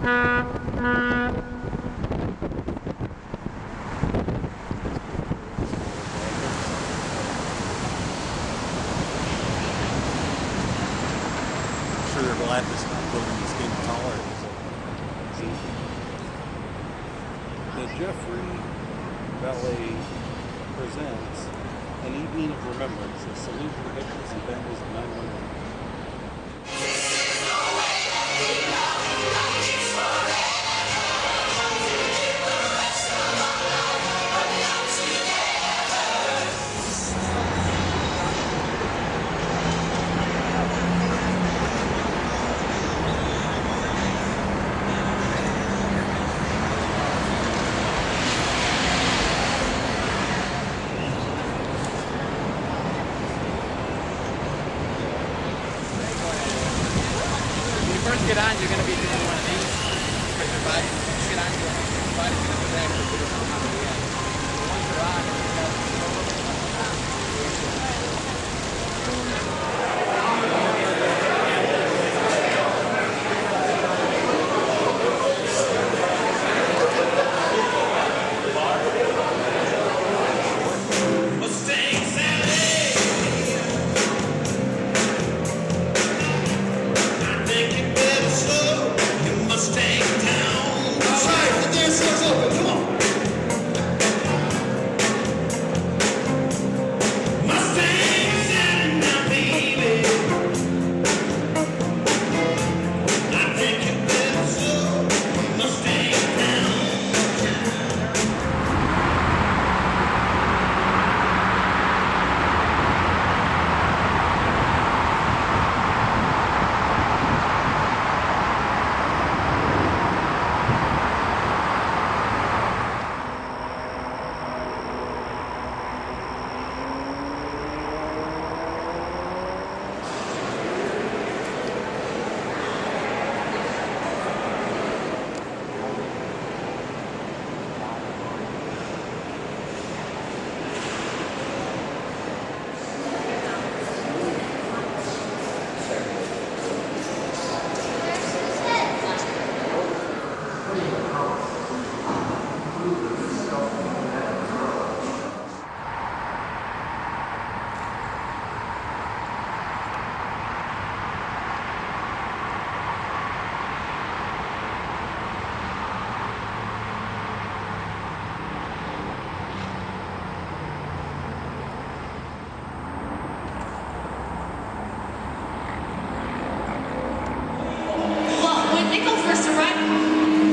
Sure they're glad this building is getting taller. The Jeffrey Ballet presents An Evening of Remembrance, a salute to the victims and families of 9/11. First get on, you're going to be doing one of these. Because your body, you get on, your body's going to react to put it on top of the end. Once you're on, you got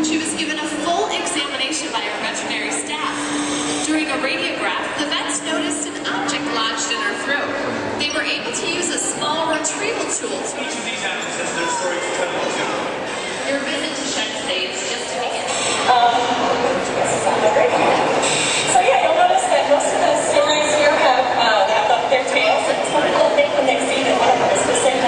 she was given a full examination by our veterinary staff. During a radiograph, the vets noticed an object lodged in her throat. They were able to use a small retrieval tool to... Each of these animals has their story to tell. Your visit to Shed today is just to begin. So yeah, you'll notice that most of the stories here have up their tails, and it's one cool thing when they see that one of them is the same.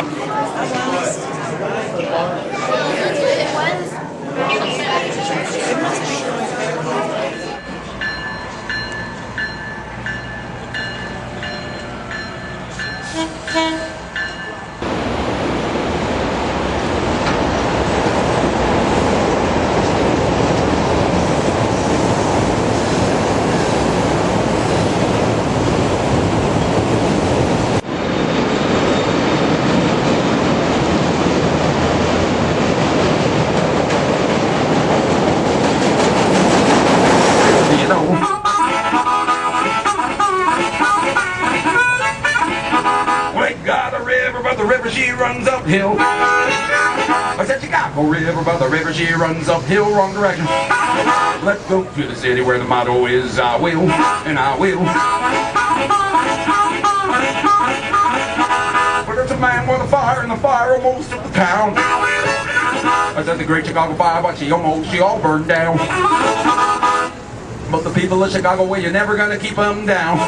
But the river she runs uphill. I said Chicago River, but the river she runs uphill, wrong direction. Let's go to the city where the motto is I will, and I will. But there's a man with a fire, and the fire almost took the town. I said the great Chicago fire, but she all burned down. But the people of Chicago, well, you're never gonna keep them down.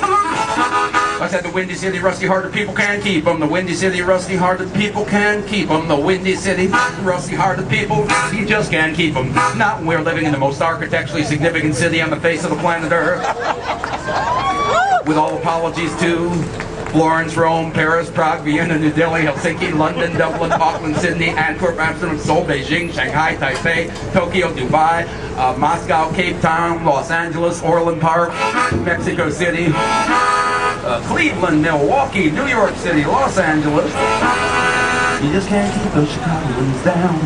I said the Windy City, rusty-hearted people can't keep them. The Windy City, rusty-hearted people can't keep them. The Windy City, rusty-hearted people, you just can't keep them. Not when we're living in the most architecturally significant city on the face of the planet Earth. With all apologies to Florence, Rome, Paris, Prague, Vienna, New Delhi, Helsinki, London, Dublin, Auckland, Sydney, Antwerp, Amsterdam, Seoul, Beijing, Shanghai, Taipei, Tokyo, Dubai, Moscow, Cape Town, Los Angeles, Orland Park, Mexico City, Cleveland, Milwaukee, New York City, Los Angeles. You just can't keep those Chicagoans down.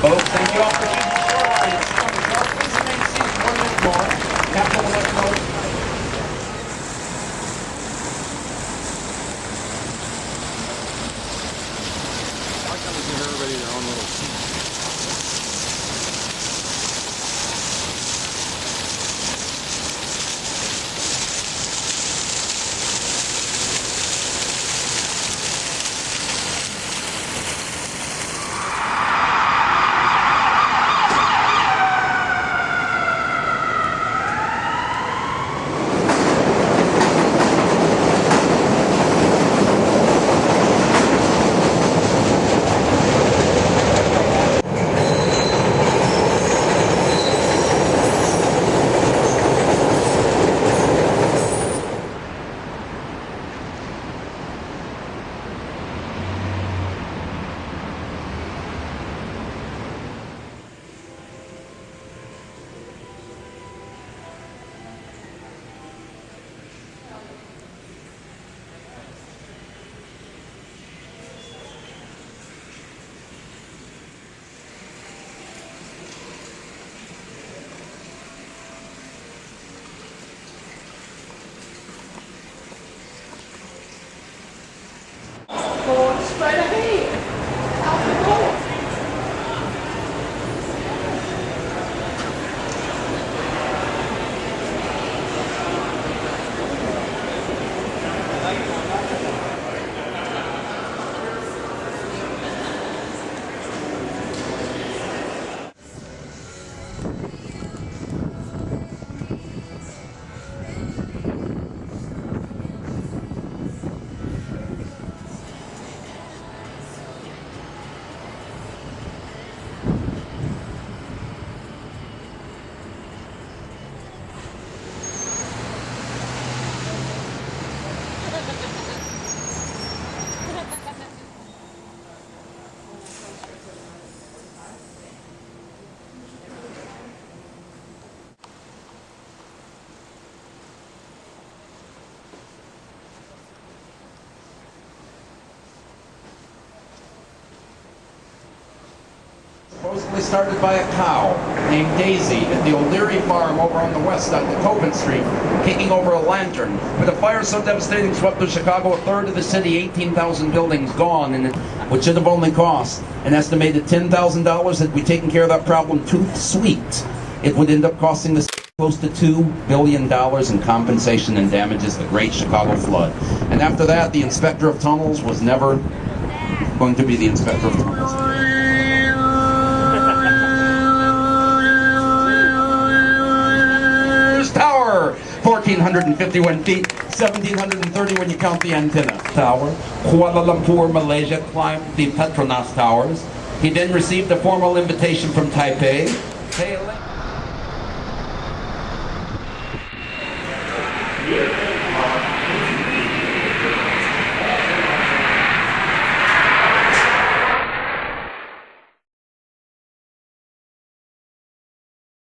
Folks, thank you all for choosing the shoreline. It's coming up. Please remain seated 1 minute more. Captain will let you know. Why can't we give everybody their own little seat? Straight ahead. Out the door. Supposedly started by a cow named Daisy at the O'Leary farm over on the west side of Copen Street, taking over a lantern. With a fire so devastating swept through Chicago, a third of the city, 18,000 buildings gone, and which should have only cost an estimated $10,000 had we taken care of that problem too sweet. It would end up costing the city close to $2 billion in compensation and damages, the Great Chicago Flood. And after that, the inspector of tunnels was never going to be the inspector of tunnels. Tower, 1,451 feet, 1,730 when you count the antenna. Tower, Kuala Lumpur, Malaysia, climbed the Petronas Towers. He then received a formal invitation from Taipei.